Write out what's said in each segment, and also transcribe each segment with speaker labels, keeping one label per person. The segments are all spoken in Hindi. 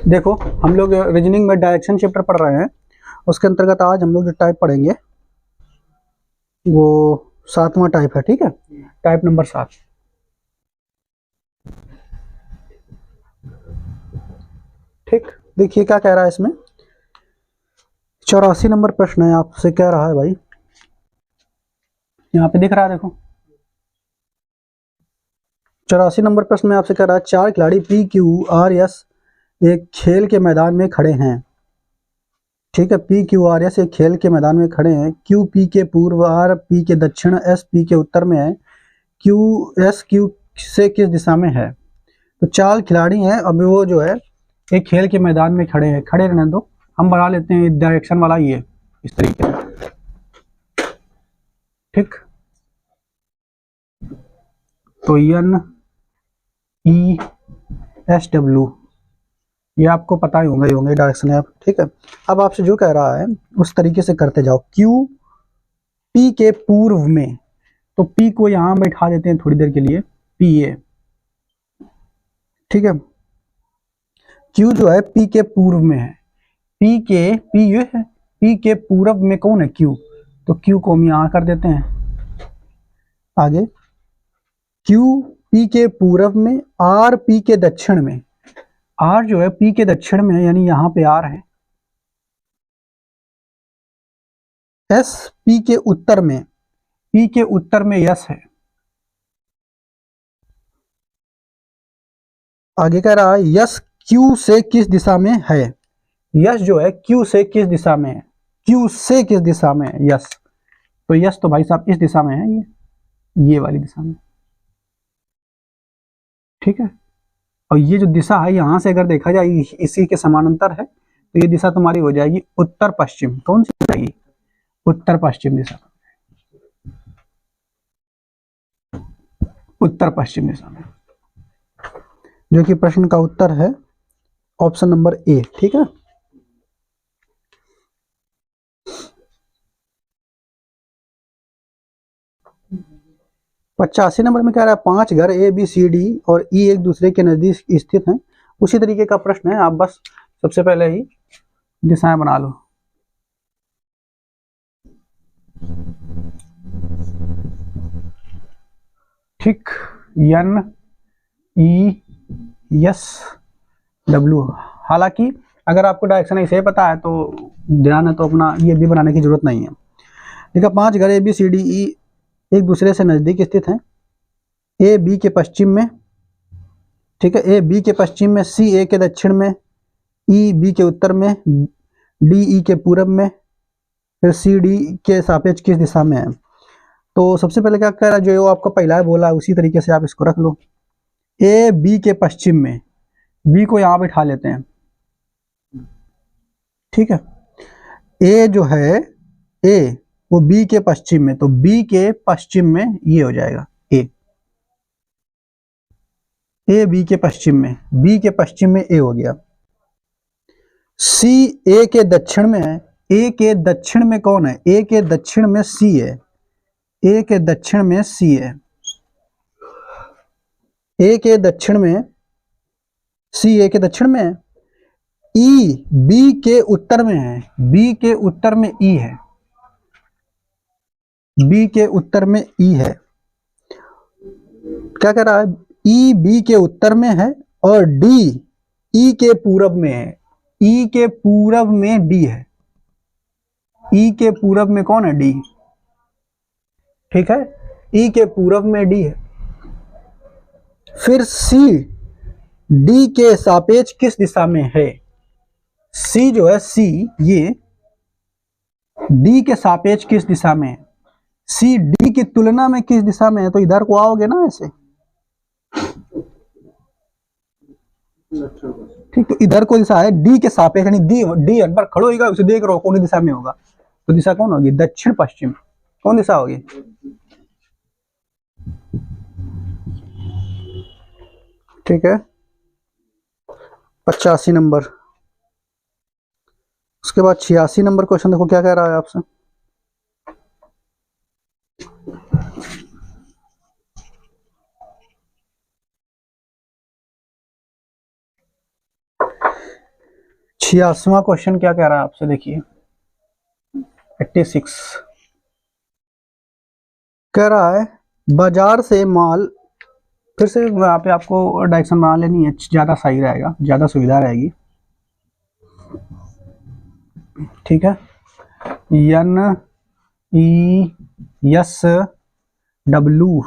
Speaker 1: देखो हम लोग रीजनिंग में डायरेक्शन चैप्टर पढ़ रहे हैं, उसके अंतर्गत आज हम लोग जो टाइप पढ़ेंगे वो 7वां टाइप है। ठीक है, टाइप नंबर 7। ठीक, देखिए क्या कह रहा है इसमें। 84 नंबर प्रश्न है, आपसे कह रहा है भाई, यहाँ पे दिख रहा है देखो। 84 नंबर प्रश्न में आपसे कह रहा है, 4 खिलाड़ी पी क्यू आर एस एक खेल के मैदान में खड़े हैं। ठीक है, पी क्यू आर एस एक खेल के मैदान में खड़े हैं। क्यू पी के पूर्व, आर पी के दक्षिण, एस पी के उत्तर में है। क्यू एस क्यू से किस दिशा में है। तो 4 खिलाड़ी हैं, अभी वो जो है एक खेल के मैदान में खड़े हैं। खड़े रहने दो, हम बना लेते हैं डायरेक्शन वाला ये इस तरीके से। ठीक, तो एन ई एस डब्ल्यू ये आपको पता ही होंगे डायरेक्शन है आप। ठीक है, अब आपसे जो कह रहा है उस तरीके से करते जाओ। क्यू पी के पूर्व में, तो पी को यहां बैठा देते हैं थोड़ी देर के लिए, पी ए। ठीक है, क्यू जो है पी के पूर्व में है। पी ये है, पी के पूर्व में कौन है, क्यू। तो क्यू को हम यहां कर देते हैं। आगे क्यू पी के पूर्व में, आर पी के दक्षिण में। आर जो है पी के दक्षिण में, यानी यहां पे आर है। एस पी के उत्तर में, पी के उत्तर में यस है। आगे कह रहा है यस क्यू से किस दिशा में है। यस जो है क्यू से किस दिशा में है, क्यू से किस दिशा में है यस। तो यस तो भाई साहब इस दिशा में है, ये वाली दिशा में। ठीक है, और ये जो दिशा है यहां से अगर देखा जाए इसी के समानांतर है, तो ये दिशा तुम्हारी हो जाएगी उत्तर पश्चिम। कौन सी हो जाएगी, उत्तर पश्चिम दिशा। उत्तर पश्चिम दिशा में, जो कि प्रश्न का उत्तर है ऑप्शन नंबर ए। ठीक है, पचासी नंबर में कह रहा है 5 घर ए बी सी डी और ई एक दूसरे के नजदीक स्थित हैं। उसी तरीके का प्रश्न है, आप बस सबसे पहले ही दिशाएं बना लो। ठीक, एन ई एस डब्ल्यू। हालांकि अगर आपको डायरेक्शन ऐसे पता है तो ध्यान है, तो अपना ये भी बनाने की जरूरत नहीं है। देखा, 5 घर ए बी सी डी ई एक दूसरे से नजदीक स्थित हैं। ए बी के पश्चिम में, ठीक है, ए बी के पश्चिम में, सी ए के दक्षिण में, ई बी के उत्तर में, डी ई के पूरब में, फिर सी डी के सापेक्ष किस दिशा में है। तो सबसे पहले क्या कह रहा है, जो आपको पहला है बोला उसी तरीके से आप इसको रख लो। ए बी के पश्चिम में, बी को यहां बैठा लेते हैं। ठीक है, ए जो है ए वो बी के पश्चिम में, तो बी के पश्चिम में ये हो जाएगा ए बी के पश्चिम में, बी के पश्चिम में ए हो गया। सी ए के दक्षिण में है। ए के दक्षिण में कौन है, ए के दक्षिण में सी है। ए के दक्षिण में सी है। ए के दक्षिण में सी, ए के दक्षिण में है। ई बी के उत्तर में है, बी के उत्तर में ई है। बी के उत्तर में ई है। क्या कह रहा है, ई बी के उत्तर में है और डी ई के पूरब में है। ई के पूरब में डी है। ई के पूरब में कौन है, डी। ठीक है, ई के पूरब में डी है। फिर सी डी के सापेक्ष किस दिशा में है। सी जो है सी, ये डी के सापेक्ष किस दिशा में है। सी डी की तुलना में किस दिशा में है, तो इधर को आओगे ना ऐसे। ठीक, तो इधर को दिशा है डी के सापेक्ष, यानी डी डी पर खड़ो होगा, उसे देख रहे हो कौन दिशा में होगा। तो दिशा कौन होगी, दक्षिण पश्चिम। कौन दिशा होगी, ठीक है। 85 नंबर। उसके बाद 86 नंबर क्वेश्चन देखो क्या कह रहा है आपसे। 86वां क्वेश्चन क्या कह रहा है आपसे, देखिए 86 कह रहा है बाजार से माल, फिर से यहाँ पे आपको डायरेक्शन बना लेनी है, ज़्यादा सही रहेगा, ज़्यादा सुविधा रहेगी। ठीक है, NESW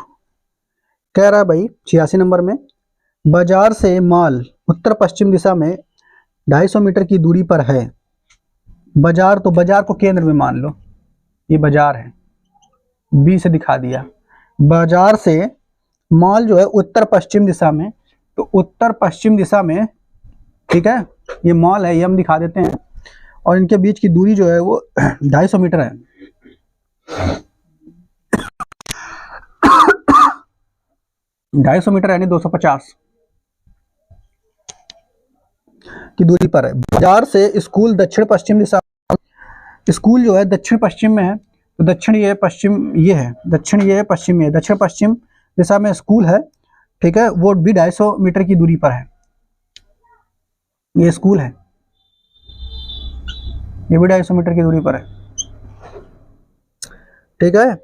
Speaker 1: कह रहा है भाई 86 नंबर में, बाजार से माल उत्तर पश्चिम दिशा में 250 मीटर की दूरी पर है। बाजार, तो बाजार को केंद्र में मान लो, ये बाजार है, बी से दिखा दिया। बाजार से माल जो है उत्तर पश्चिम दिशा में, तो उत्तर पश्चिम दिशा में, ठीक है, ये माल है, ये हम दिखा देते हैं, और इनके बीच की दूरी जो है वो 250 मीटर है। 250 मीटर यानी 250 की दूरी पर है। बाजार से स्कूल दक्षिण पश्चिम दिशा, स्कूल जो है दक्षिण पश्चिम में है, तो दक्षिण ये है, पश्चिम ये है, दक्षिण ये है, पश्चिम ये है, दक्षिण पश्चिम दिशा में स्कूल है। ठीक है, वो भी 250 मीटर की दूरी पर है, ये स्कूल है, ये भी 250 मीटर की दूरी पर है। ठीक है,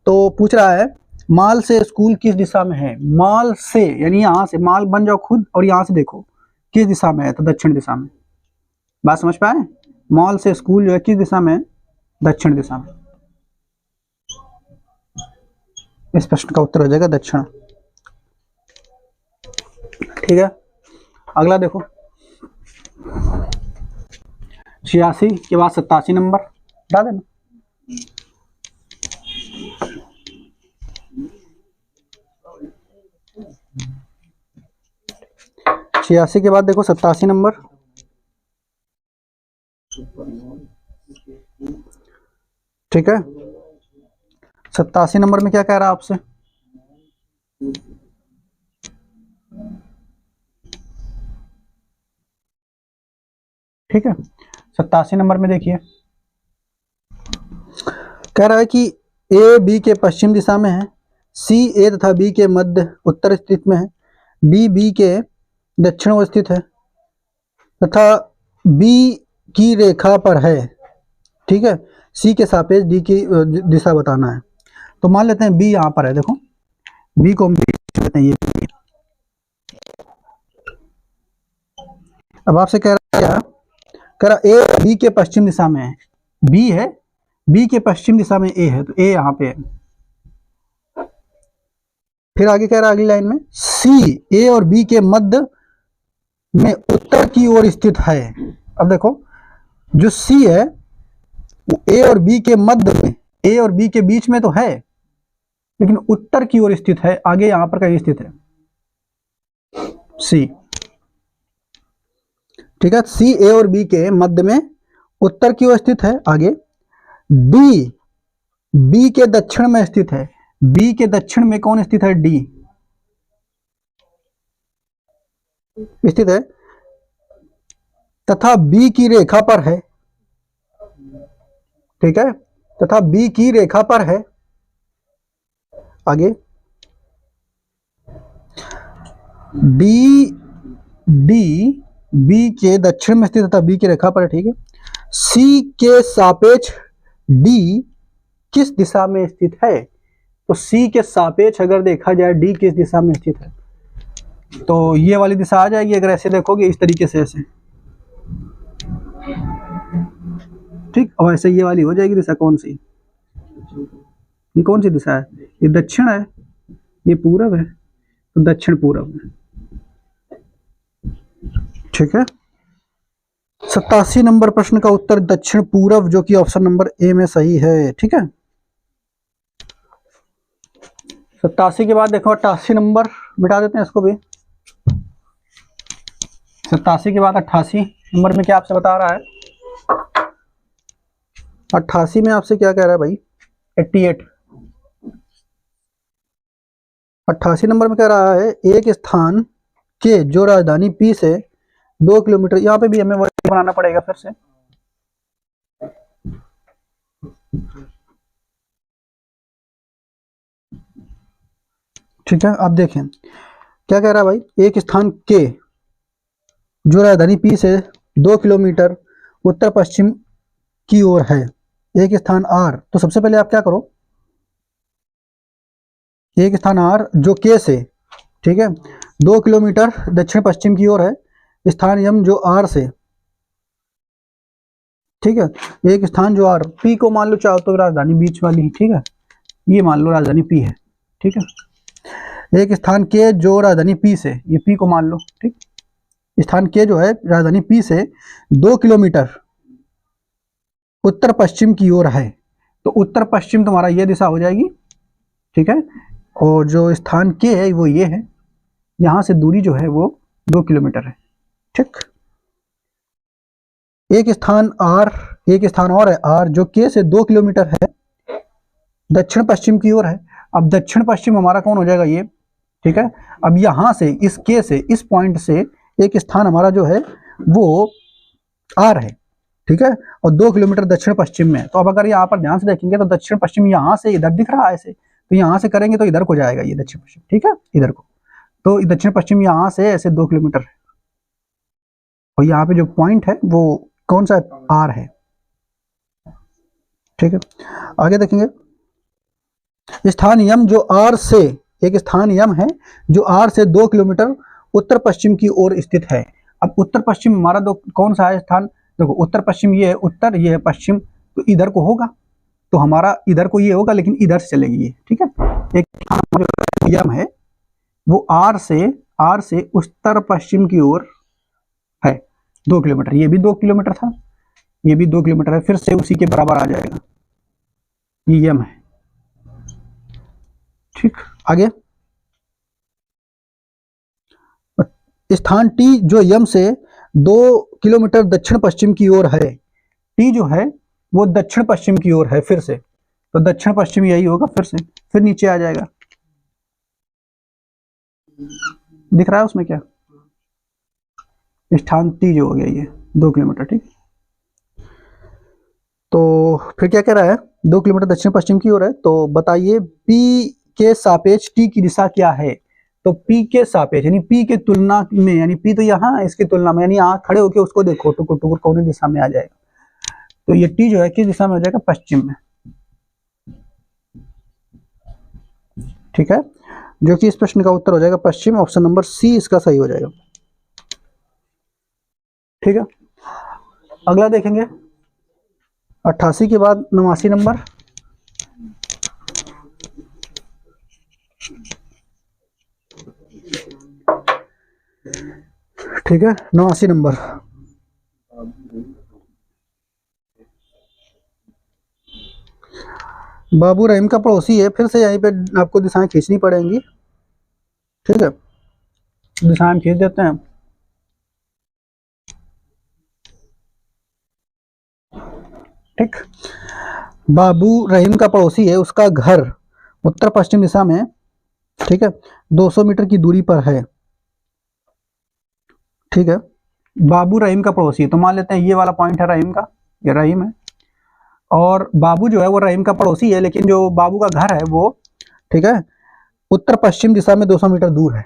Speaker 1: तो पूछ रहा है माल से स्कूल किस दिशा में है। माल से यानी यहां से, माल बन जाओ खुद और यहां से देखो किस दिशा में है, तो दक्षिण दिशा में। बात समझ पाए, माल से स्कूल जो है किस दिशा में है, दक्षिण दिशा में। इस प्रश्न का उत्तर हो जाएगा दक्षिण। ठीक है, अगला देखो 86 के बाद 87 नंबर बता देना। छियासी के बाद देखो 87 नंबर। ठीक है, 87 नंबर में क्या कह रहा है आपसे, ठीक है, 87 नंबर में देखिए कह रहा है कि ए बी के पश्चिम दिशा में है, सी ए तथा बी के मध्य उत्तर स्थित में है, डी बी के दक्षिण में स्थित है तथा बी की रेखा पर है। ठीक है, सी के सापेक्ष डी की दिशा बताना है। तो मान लेते हैं बी यहाँ पर है, देखो बी को हम लेते हैं, ये B। अब आपसे कह रहा है क्या, कह रहा ए बी के पश्चिम दिशा में है, बी है, बी के पश्चिम दिशा में ए है, तो ए यहाँ पे है। फिर आगे कह रहा है अगली लाइन में सी ए और बी के मध्य में उत्तर की ओर स्थित है। अब देखो जो सी है वो ए और बी के मध्य में, ए और बी के बीच में तो है, लेकिन उत्तर की ओर स्थित है, आगे यहां पर कहीं स्थित है सी। ठीक है, सी ए और बी के मध्य में उत्तर की ओर स्थित है। आगे डी बी के दक्षिण में स्थित है, बी के दक्षिण में कौन स्थित है, डी स्थित है तथा बी की रेखा पर है। ठीक है, तथा बी की रेखा पर है। आगे डी डी बी के दक्षिण में स्थित तथा बी की रेखा पर है। ठीक है, सी के सापेक्ष डी किस दिशा में स्थित है, तो सी के सापेक्ष अगर देखा जाए डी किस दिशा में स्थित है, तो ये वाली दिशा आ जाएगी अगर ऐसे देखोगे इस तरीके से ऐसे। ठीक, और ऐसे ये वाली हो जाएगी दिशा, कौन सी, ये कौन सी दिशा है, ये दक्षिण है, ये पूरब है, तो दक्षिण पूरब है। ठीक है, 87 नंबर प्रश्न का उत्तर दक्षिण पूरब, जो कि ऑप्शन नंबर ए में सही है। ठीक है, 87 के बाद देखो 88 नंबर, मिटा देते हैं इसको भी। 87 के बाद 88 नंबर में क्या आपसे बता रहा है, 88 में आपसे क्या कह रहा है भाई, 88। 88 नंबर में कह रहा है एक स्थान के जो राजधानी पी से 2 किलोमीटर, यहाँ पे भी हमें वही बनाना पड़ेगा फिर से। ठीक है, आप देखें क्या कह रहा है भाई, एक स्थान के जो राजधानी पी से 2 किलोमीटर उत्तर पश्चिम की ओर है, एक स्थान R, तो सबसे पहले आप क्या करो, एक स्थान R जो K से, ठीक है, 2 किलोमीटर दक्षिण पश्चिम की ओर है, स्थान M जो R से, ठीक है, एक स्थान जो R, P को मान लो चाहो तो राजधानी बीच वाली, ठीक है, ये मान लो राजधानी P है, ठीक है, एक स्थान K जो राजधानी P से, ये P को मान लो, ठीक, स्थान K जो है राजधानी P से 2 किलोमीटर उत्तर पश्चिम की ओर है, तो उत्तर पश्चिम तुम्हारा ये दिशा हो जाएगी, ठीक है, और जो स्थान K है वो ये है, यहां से दूरी जो है वो 2 किलोमीटर है, ठीक। एक स्थान R, एक स्थान और है R जो K से 2 किलोमीटर है, दक्षिण पश्चिम की ओर है। अब दक्षिण पश्चिम हमारा कौन हो जाएगा ये, ठीक है। अब यहां से इस K से, इस पॉइंट से एक स्थान हमारा जो है वो R है, ठीक है, और 2 किलोमीटर दक्षिण पश्चिम में है। तो अब अगर यहाँ पर ध्यान से देखेंगे तो दक्षिण पश्चिम यहाँ से इधर दिख रहा है ऐसे, तो यहाँ से करेंगे तो इधर को जाएगा ये दक्षिण पश्चिम, ठीक है, इधर को, तो दक्षिण पश्चिम यहाँ से ऐसे 2 किलोमीटर है, और यहाँ पे जो पॉइंट है वो कौन सा है, R है, ठीक है। आगे देखेंगे, स्थान यम जो R से, एक स्थान यम है जो R से 2 किलोमीटर उत्तर पश्चिम की ओर स्थित है। अब उत्तर पश्चिम हमारा दो कौन सा है स्थान, देखो उत्तर पश्चिम ये है उत्तर, ये है पश्चिम, तो इधर को होगा, तो हमारा इधर को ये होगा, लेकिन इधर से चलेगी ये, ठीक है। एक स्थान जो यम है वो R से उत्तर पश्चिम की ओर है 2 किलोमीटर, ये भी 2 किलोमीटर था, ये भी 2 किलोमीटर है, फिर से उसी के बराबर आ जाएगा, ये यम है, ठीक। आगे स्थान T जो यम से 2 किलोमीटर दक्षिण पश्चिम की ओर है, T जो है वो दक्षिण पश्चिम की ओर है, फिर से, तो दक्षिण पश्चिम यही होगा, फिर नीचे आ जाएगा, दिख रहा है उसमें क्या, स्थान T जो हो गया ये 2 किलोमीटर, ठीक। तो फिर क्या कह रहा है, 2 किलोमीटर दक्षिण पश्चिम की ओर है, तो बताइए P के सापेक्ष T की दिशा क्या है। तो P के सापेक्ष यानी P के तुलना में, यानी P तो यहाँ, इसकी तुलना में, यानी यहाँ खड़े होकर उसको देखो तो टुकुर कौन दिशा में आ जाएगा, तो ये T जो है किस दिशा में हो जाएगा, पश्चिम में, ठीक है, जो कि इस प्रश्न का उत्तर हो जाएगा पश्चिम, ऑप्शन नंबर C इसका सही हो जाएगा, ठीक है। अगला देखेंगे 88 के बाद 89 नंबर, ठीक है, 89 नंबर, बाबू रहीम का पड़ोसी है, फिर से यहीं पे आपको दिशाएं खींचनी पड़ेंगी, ठीक है, दिशाएं खींच देते हैं, ठीक। बाबू रहीम का पड़ोसी है, उसका घर उत्तर पश्चिम दिशा में, ठीक है, 200 मीटर की दूरी पर है, ठीक है। बाबू रहीम का पड़ोसी है, तो मान लेते हैं ये वाला पॉइंट है रहीम का, ये रहीम है, और बाबू जो है वो रहीम का पड़ोसी है, लेकिन जो बाबू का घर है वो, ठीक है, उत्तर पश्चिम दिशा में 200 मीटर दूर है,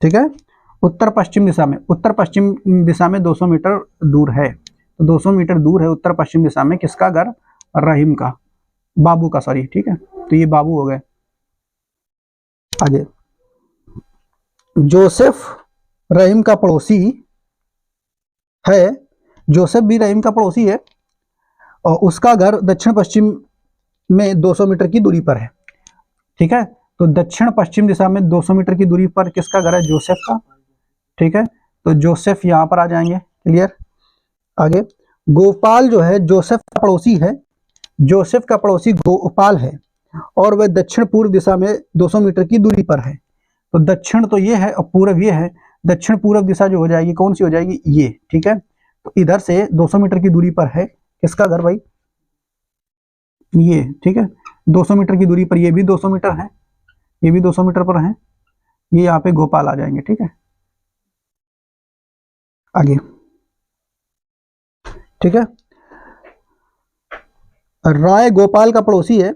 Speaker 1: ठीक है, उत्तर पश्चिम दिशा में 200 मीटर दूर है, तो 200 मीटर दूर है उत्तर पश्चिम दिशा में किसका घर, रहीम का, बाबू का, सॉरी, ठीक है, तो ये बाबू हो गए। आगे जोसेफ रहीम का पड़ोसी है, जोसेफ भी रहीम का पड़ोसी है, और उसका घर दक्षिण पश्चिम में 200 मीटर की दूरी पर है, ठीक है, तो दक्षिण पश्चिम दिशा में 200 मीटर की दूरी पर किसका घर है, जोसेफ का, ठीक है, तो जोसेफ यहां पर आ जाएंगे, क्लियर। आगे गोपाल जो है जोसेफ का पड़ोसी है, जोसेफ का पड़ोसी गोपाल है, और वह दक्षिण पूर्व दिशा में 200 मीटर की दूरी पर है, तो दक्षिण तो ये है और पूर्व ये है, दक्षिण पूर्व दिशा जो हो जाएगी कौन सी हो जाएगी, ये, ठीक है, तो इधर से 200 मीटर की दूरी पर है किसका घर भाई, ये, ठीक है, 200 मीटर की दूरी पर, ये भी 200 मीटर है, ये भी 200 मीटर पर है, ये यहाँ पे गोपाल आ जाएंगे, ठीक है। आगे, ठीक है, राय गोपाल का पड़ोसी है,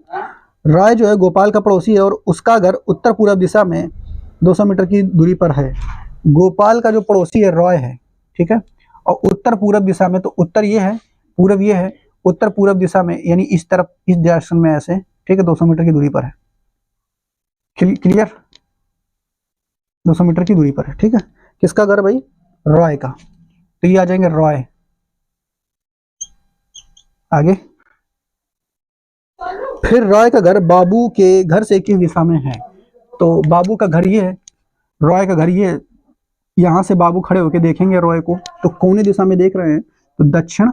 Speaker 1: राय जो है गोपाल का पड़ोसी है, और उसका घर उत्तर पूर्व दिशा में 200 मीटर की दूरी पर है। गोपाल का जो पड़ोसी है रॉय है, ठीक है, और उत्तर पूरब दिशा में, तो उत्तर ये है, पूरब ये है, उत्तर पूरब दिशा में यानी इस तरफ, इस डायरेक्शन में ऐसे, ठीक है, 200 मीटर की दूरी पर है। क्लियर, 200 मीटर की दूरी पर है, ठीक है। किसका घर भाई? रॉय का। तो ये आ जाएंगे रॉय। आगे, फिर रॉय का घर बाबू के घर से किस दिशा में है? तो बाबू का घर ये है, रॉय का घर ये है। यहां से बाबू खड़े होके देखेंगे रॉय को, तो कौन दिशा में देख रहे हैं? तो दक्षिण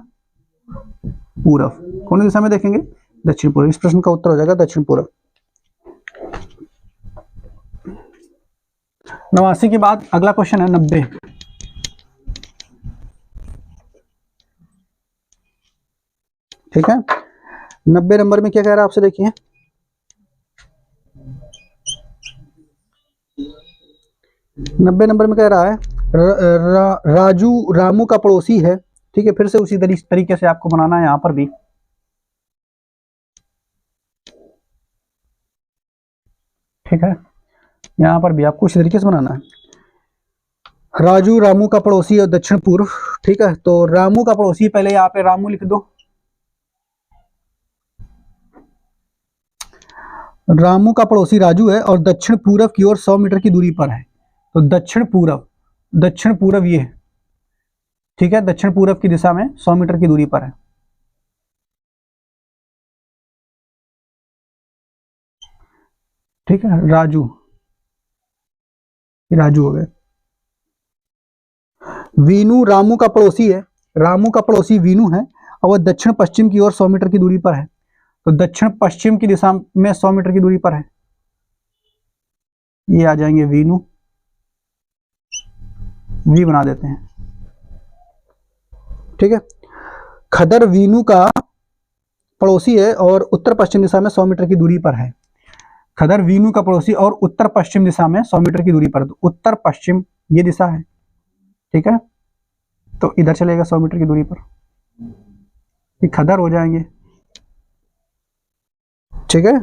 Speaker 1: पूरब। कौन दिशा में देखेंगे? दक्षिण पूरब। इस प्रश्न का उत्तर हो जाएगा दक्षिण पूरब। 89 के बाद अगला क्वेश्चन है 90। ठीक है, 90 नंबर में क्या कह रहा है आपसे, देखिए। नब्बे नंबर में कह रहा है राजू रामू का पड़ोसी है। ठीक है, फिर से उसी तरीके से आपको बनाना है यहां पर भी। ठीक है, यहां पर भी आपको उसी तरीके से बनाना है। राजू रामू का पड़ोसी है दक्षिण पूर्व। ठीक है, तो रामू का पड़ोसी, पहले यहाँ पे रामू लिख दो। रामू का पड़ोसी राजू है और दक्षिण पूरब की ओर 100 मीटर की दूरी पर है। तो दक्षिण पूरब ये है। ठीक है, दक्षिण पूरब की दिशा में 100 मीटर की दूरी पर है। ठीक है, राजू हो गए। वीनू रामू का पड़ोसी है। रामू का पड़ोसी वीनू है और वह दक्षिण पश्चिम की ओर 100 मीटर की दूरी पर है। तो दक्षिण पश्चिम की दिशा में 100 मीटर की दूरी पर है। ये आ जाएंगे वीनू, वी बना देते हैं। ठीक है, खदर वीनू का पड़ोसी है और उत्तर पश्चिम दिशा में 100 मीटर की दूरी पर है। खदर वीनू का पड़ोसी और उत्तर पश्चिम दिशा में 100 मीटर की दूरी पर। तो उत्तर पश्चिम ये दिशा है। ठीक है, तो इधर चलेगा 100 मीटर की दूरी पर, ये खदर हो जाएंगे। ठीक है,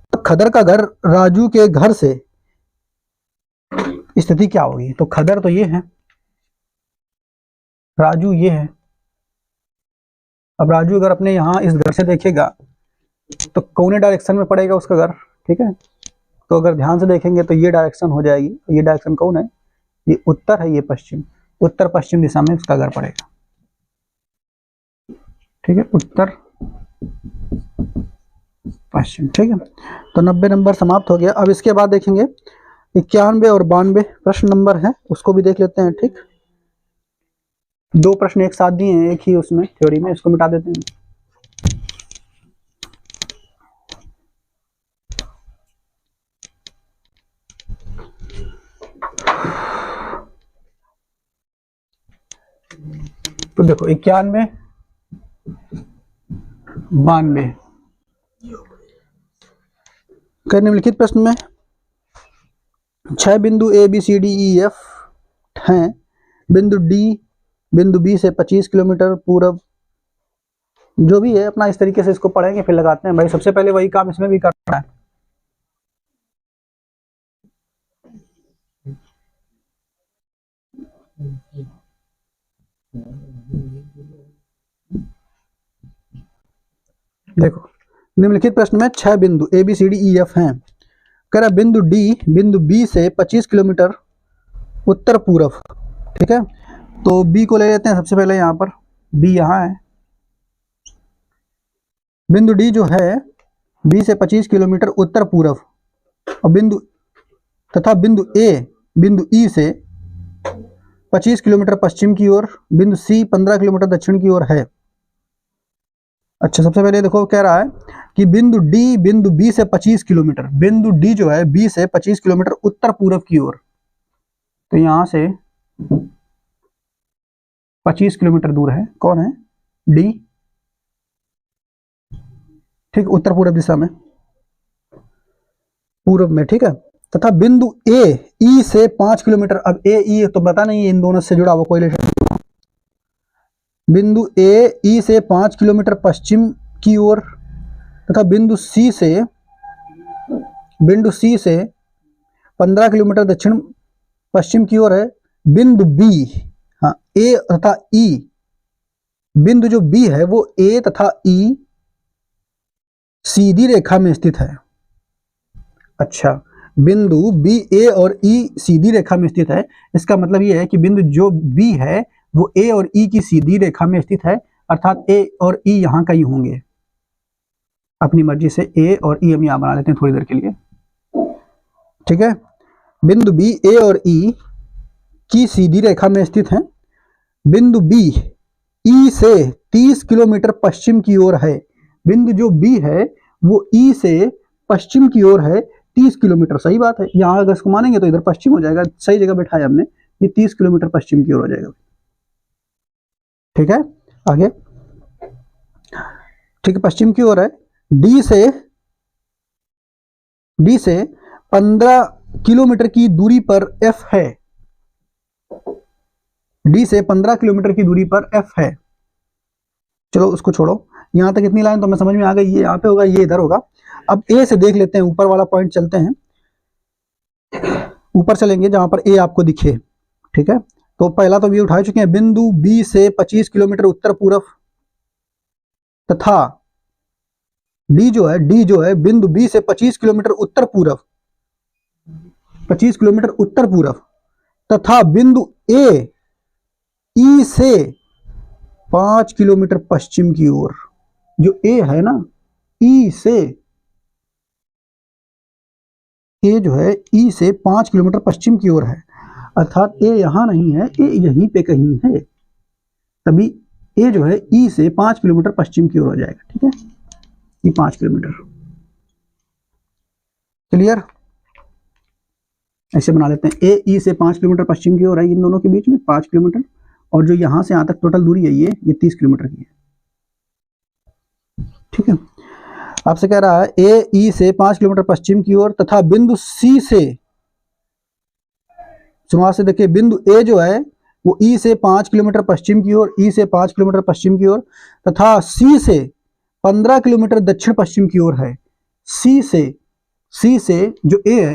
Speaker 1: तो खदर का घर राजू के घर से स्थिति क्या होगी? तो खदर तो ये है, राजू ये है। अब राजू अगर अपने यहां इस घर से देखेगा तो कौन डायरेक्शन में पड़ेगा उसका घर? ठीक है, तो अगर ध्यान से देखेंगे तो ये डायरेक्शन हो जाएगी। ये डायरेक्शन कौन है? ये उत्तर है, ये पश्चिम। उत्तर पश्चिम दिशा में उसका घर पड़ेगा। ठीक है, उत्तर पश्चिम। ठीक है, तो 90 नंबर समाप्त हो गया। अब इसके बाद देखेंगे 91 और 92 प्रश्न नंबर है, उसको भी देख लेते हैं। ठीक, दो प्रश्न एक साथ दिए हैं एक ही उसमें थ्योरी में, इसको मिटा देते हैं। तो देखो 91 92 निम्नलिखित प्रश्न में 6 बिंदु A B C D E F हैं। बिंदु बी से 25 किलोमीटर पूरब, जो भी है अपना इस तरीके से इसको पढ़ेंगे फिर लगाते हैं। भाई सबसे पहले वही काम इसमें भी करना है। देखो निम्नलिखित प्रश्न में 6 बिंदु A B C D E F हैं। कह रहा बिंदु बी से 25 किलोमीटर उत्तर पूर्व। ठीक है, तो बी को ले लेते हैं सबसे पहले। यहां पर बी यहां है। बिंदु डी जो है बी से 25 किलोमीटर उत्तर पूर्व, और बिंदु ई से 25 किलोमीटर पश्चिम की ओर, बिंदु सी 15 किलोमीटर दक्षिण की ओर है। अच्छा, सबसे पहले देखो कह रहा है कि बिंदु बी से 25 किलोमीटर, बिंदु डी जो है बी से 25 किलोमीटर उत्तर पूर्व की ओर, तो यहां से 25 किलोमीटर दूर है। कौन है? डी। ठीक, उत्तर पूर्व दिशा में, पूर्व में। ठीक है, तथा बिंदु ए ई से 5 किलोमीटर। अब ए ई तो पता नहीं है इन दोनों से जुड़ा हुआ कोई रिलेशन। बिंदु ए ई से 5 किलोमीटर पश्चिम की ओर, तथा बिंदु सी से 15 किलोमीटर दक्षिण पश्चिम की ओर है। बिंदु बी हाँ, ए तथा ई, बिंदु जो बी है वो ए तथा ई सीधी रेखा में स्थित है। अच्छा, बिंदु बी, ए और ई सीधी रेखा में स्थित है, इसका मतलब ये है कि बिंदु जो बी है वो ए और ई की सीधी रेखा में स्थित है, अर्थात ए और ई यहाँ कहीं होंगे। अपनी मर्जी से ए और ई हम यहाँ बना लेते हैं थोड़ी देर के लिए, ठीक है। बिंदु बी, ए और ई की सीधी रेखा में स्थित है। बिंदु बी ई से 30 किलोमीटर पश्चिम की ओर है। बिंदु जो बी है वो ई से पश्चिम की ओर है 30 किलोमीटर। सही बात है, यहाँ अगर इसको मानेंगे तो इधर पश्चिम हो जाएगा, सही जगह बैठाया हमने, ये 30 किलोमीटर पश्चिम की ओर हो जाएगा। ठीक है, आगे, ठीक है, पश्चिम की ओर है। डी से 15 किलोमीटर की दूरी पर एफ है। डी से 15 किलोमीटर की दूरी पर एफ है। चलो उसको छोड़ो, यहां तक इतनी लाइन तो हमें समझ में आ गई, ये यहाँ पे होगा, ये इधर होगा। अब ए से देख लेते हैं, ऊपर वाला पॉइंट चलते हैं, ऊपर चलेंगे जहां पर ए आपको दिखे। ठीक है, तो पहला तो ये उठा चुके हैं, बिंदु बी से 25 किलोमीटर उत्तर पूर्व तथा डी जो है बिंदु बी से 25 किलोमीटर उत्तर पूर्व, 25 किलोमीटर उत्तर पूर्व तथा बिंदु ए ई से 5 किलोमीटर पश्चिम की ओर। जो ए है ना, ई से, ए जो है ई से 5 किलोमीटर पश्चिम की ओर है, अर्थात ए यहां नहीं है, ए यहीं पे कहीं है, तभी ए जो है ई से 5 किलोमीटर पश्चिम की ओर हो जाएगा। ठीक है, ये 5 किलोमीटर, क्लियर। ऐसे बना लेते हैं, ए ई से 5 किलोमीटर पश्चिम की ओर है, इन दोनों के बीच में 5 किलोमीटर, और जो यहां से यहां तक टोटल दूरी है ये 30 किलोमीटर की है। ठीक है, आपसे कह रहा है ए ई से 5 किलोमीटर पश्चिम की ओर तथा बिंदु सी से, शुरुआत से देखिए, बिंदु ए जो है वो ई से 5 किलोमीटर पश्चिम की ओर, ई से 5 किलोमीटर पश्चिम की ओर तथा सी से 15 किलोमीटर दक्षिण पश्चिम की ओर है। सी से जो ए है,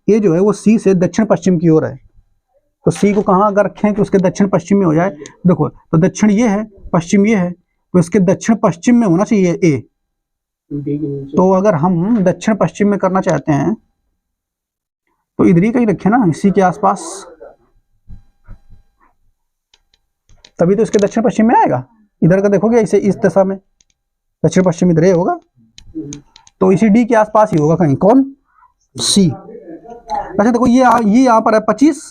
Speaker 1: ए जो है वो सी से दक्षिण पश्चिम की ओर है। तो सी को कहां अगर रखें कि उसके दक्षिण पश्चिम में हो जाए, देखो तो दक्षिण ये है, पश्चिम ये है, तो इसके दक्षिण पश्चिम में होना चाहिए ए। तो अगर हम दक्षिण पश्चिम में करना चाहते हैं तो इधर ही कहीं रखे ना, इसी के आसपास, तभी तो इसके दक्षिण पश्चिम में आएगा। इधर का देखोगे इसे इस दिशा में, दक्षिण पश्चिम इधर होगा, तो इसी डी के आसपास ही होगा कहीं, कौन, सी। अच्छा देखो, ये यहाँ पर है 25,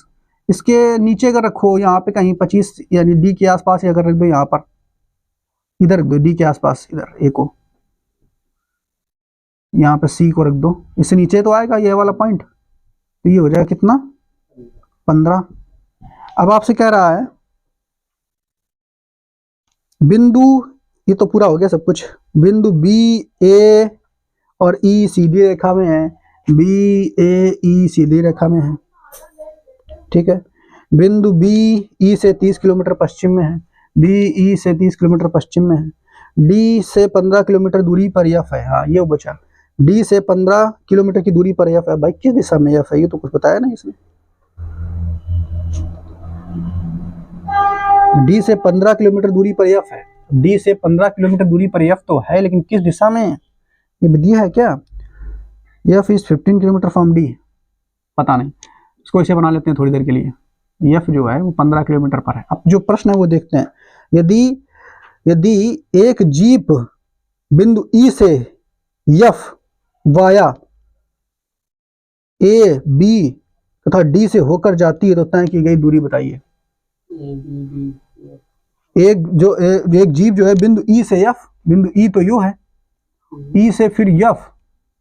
Speaker 1: इसके नीचे अगर रखो यहाँ पे कहीं 25, यानी डी के आसपास ही अगर रख दो, यहाँ पर इधर रख दो, डी के आसपास इधर ए को, यहाँ पे सी को रख दो, इससे नीचे तो आएगा ये वाला पॉइंट, तो ये हो जाएगा कितना, 15। अब आपसे कह रहा है बिंदु, ये तो पूरा हो गया सब कुछ, बिंदु बी, ए और ई सीधी रेखा में है, बी ए ई सीधी रेखा में है। ठीक है, बिंदु बी ई से 30 किलोमीटर पश्चिम में है, बी ई से 30 किलोमीटर पश्चिम में है, डी से 15 किलोमीटर दूरी पर एफ है। हाँ, ये बचा, डी से 15 किलोमीटर की दूरी पर एफ है। भाई किस दिशा में एफ है, ये तो कुछ बताया ना इसने। डी से 15 किलोमीटर दूरी पर एफ है, डी से 15 किलोमीटर दूरी पर एफ तो है, लेकिन किस दिशा में, ये दिया है क्या, F is 15 kilometre from D, पता नहीं, इसको इसे बना लेते हैं थोड़ी देर के लिए। एफ जो है वो 15 किलोमीटर पर है। अब जो प्रश्न है वो देखते हैं, यदि एक जीप बिंदु ई से एफ वाया ए बी तथा डी से होकर जाती है तो तय की गई दूरी बताइए। एक जीप जो है बिंदु ई से एफ, बिंदु ई तो यू है, ई से फिर एफ,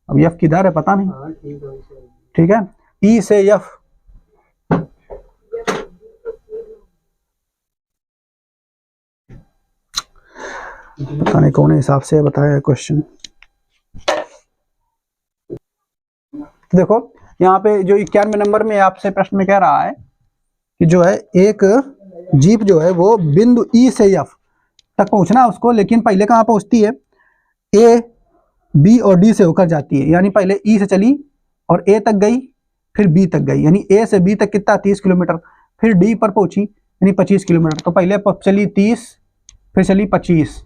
Speaker 1: अब एफ किधर है पता नहीं। ठीक है, ई से एफ, पता नहीं कौन हिसाब से बताया क्वेश्चन। देखो यहाँ पे जो 91 नंबर में आपसे प्रश्न में कह रहा है कि जो है एक जीप जो है वो बिंदु ई से एफ तक पहुंचना है उसको, लेकिन पहले कहाँ पहुंचती है, ए बी और डी से होकर जाती है, यानी पहले ई से चली और ए तक गई, फिर बी तक गई, यानी ए से बी तक कितना, 30 किलोमीटर, फिर डी पर पहुंची यानी 25 किलोमीटर। तो पहले चली 30, फिर चली 25,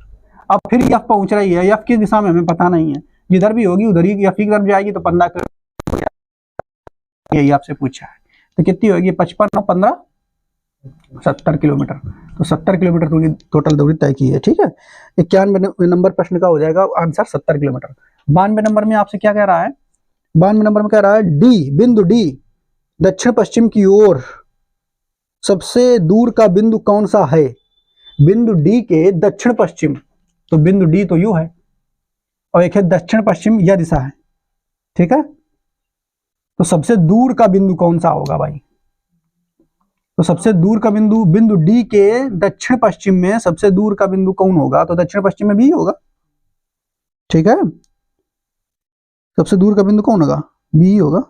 Speaker 1: अब फिर एफ पहुंच रही है। एफ किस दिशा में हमें पता नहीं है, जिधर भी होगी उधर ही एफ की तरफ जाएगी, तो 15 किलोमीटर यही आपसे पूछा है। तो कितनी होगी, 55 और 15 70 किलोमीटर। तो 70 किलोमीटर की टोटल दूरी तय की है। ठीक है, 91 नंबर प्रश्न का हो जाएगा आंसर 70 किलोमीटर। 92 नंबर में आपसे क्या कह रहा है, 92 नंबर में कह रहा है डी, बिंदु डी दक्षिण पश्चिम की ओर सबसे दूर का बिंदु कौन सा है। बिंदु डी के दक्षिण पश्चिम, तो बिंदु डी तो यू है, और एक है दक्षिण पश्चिम, यह दिशा है। ठीक है, तो सबसे दूर का बिंदु कौन सा होगा भाई, तो सबसे दूर का बिंदु, बिंदु डी के दक्षिण पश्चिम में सबसे दूर का बिंदु कौन होगा, तो दक्षिण पश्चिम में बी होगा। ठीक है, सबसे दूर का बिंदु कौन होगा, बी होगा।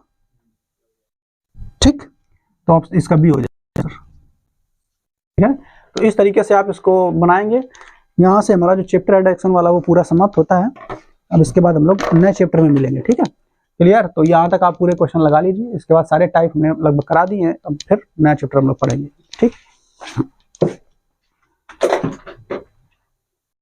Speaker 1: ठीक, तो आप इसका बी हो जाएगा। ठीक है, तो इस तरीके से आप इसको बनाएंगे। यहाँ से हमारा जो चैप्टर रिडक्शन वाला वो पूरा समाप्त होता है। अब इसके बाद हम लोग नए चैप्टर में मिलेंगे। ठीक है, क्लियर। तो यहाँ तक आप पूरे क्वेश्चन लगा लीजिए, इसके बाद सारे टाइप हमने लगभग करा दिए हैं। अब फिर नया चैप्टर हम लोग पढ़ेंगे। ठीक।